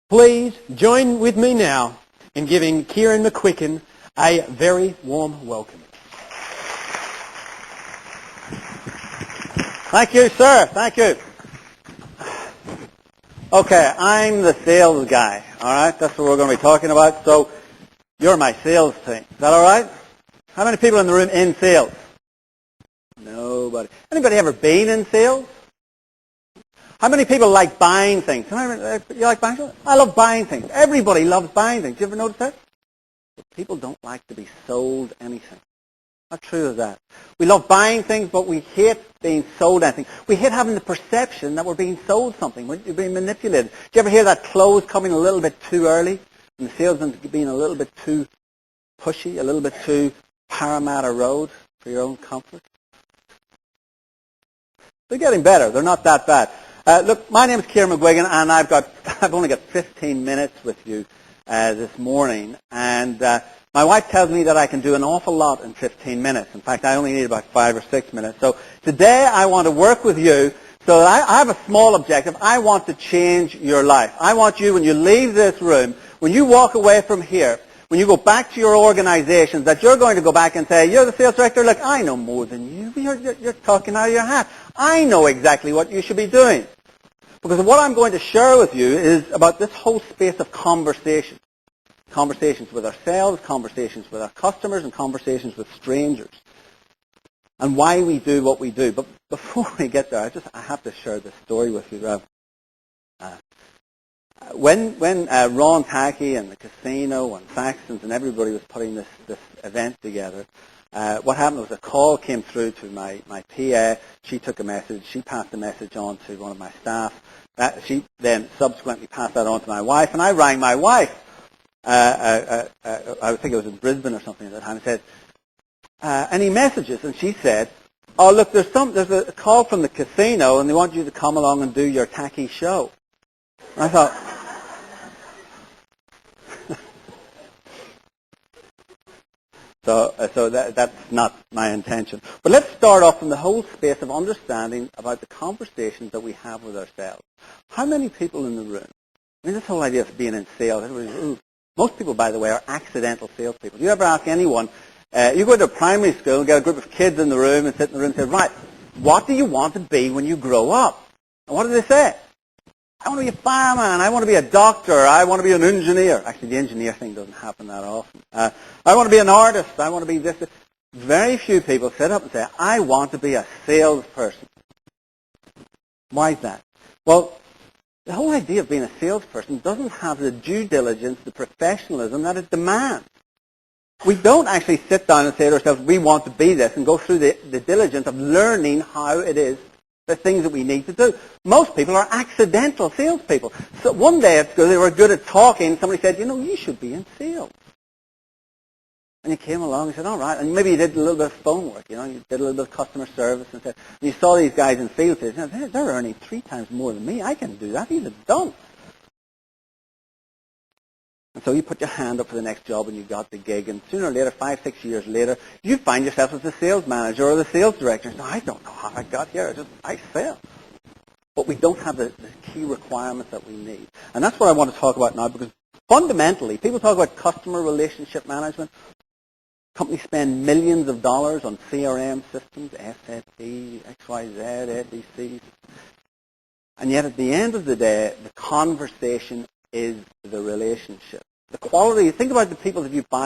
Please join with me now in giving Ciaran McGuigan a very warm welcome. Thank you, sir. Thank you. Okay, I'm the sales guy, all right? That's what we're going to be talking about. So you're my sales team. Is that all right? How many people in the room in sales? Nobody. Anybody ever been in sales? How many people like buying things? You like buying things? I love buying things. Everybody loves buying things. You ever notice that? But people don't like to be sold anything. How true is that? We love buying things, but we hate being sold anything. We hate having the perception that we're being sold something. We're being manipulated. Do you ever hear that close coming a little bit too early? And the salesman being a little bit too pushy, a little bit too Parramatta Road for your own comfort? They're getting better. They're not that bad. Look, my name is Ciaran McGuigan, and I've only got 15 minutes with you this morning. And my wife tells me that I can do an awful lot in 15 minutes. In fact, I only need about 5 or 6 minutes. So today I want to work with you. So I have a small objective. I want to change your life. I want you, when you leave this room, when you walk away from here, when you go back to your organizations, that you're going to go back and say, you're the sales director, look, I know more than you. You're talking out of your hat. I know exactly what you should be doing. Because what I'm going to share with you is about this whole space of conversation. Conversations with ourselves, conversations with our customers, and conversations with strangers. And why we do what we do. But before we get there, I have to share this story with you. When Ron Tackey and the casino and Saxons and everybody was putting this event together, what happened was a call came through to my PA. She took a message. She passed the message on to one of my staff. She then subsequently passed that on to my wife. And I rang my wife. I think it was in Brisbane or something at that time. I said, any messages? And she said, oh, look, there's a call from the casino, and they want you to come along and do your tacky show. And I thought, so that's not my intention. But let's start off in the whole space of understanding about the conversations that we have with ourselves. How many people in the room? I mean, this whole idea of being in sales, most people, by the way, are accidental salespeople. You ever ask anyone, you go to a primary school and get a group of kids in the room and sit in the room and say, right, what do you want to be when you grow up? And what do they say? I want to be a fireman. I want to be a doctor. I want to be an engineer. Actually, the engineer thing doesn't happen that often. I want to be an artist. I want to be this. Very few people sit up and say, I want to be a salesperson. Why is that? Well, the whole idea of being a salesperson doesn't have the due diligence, the professionalism that it demands. We don't actually sit down and say to ourselves, we want to be this, and go through the diligence of learning how it is, the things that we need to do. Most people are accidental salespeople. So one day at school, they were good at talking. Somebody said, you should be in sales. And you came along and said, all right. And maybe you did a little bit of phone work. You did a little bit of customer service. And you saw these guys in field sales. They're earning 3 times more than me. I can do that. He's a dunce. And so you put your hand up for the next job and you got the gig. And sooner or later, 5, 6 years later, you find yourself as the sales manager or the sales director. So I don't know how I got here. I sell. But we don't have the key requirements that we need. And that's what I want to talk about now, because fundamentally, people talk about customer relationship management. Companies spend millions of dollars on CRM systems, SAP, XYZ, ABCs. And yet at the end of the day, the conversation is the relationship. The quality, think about the people that you buy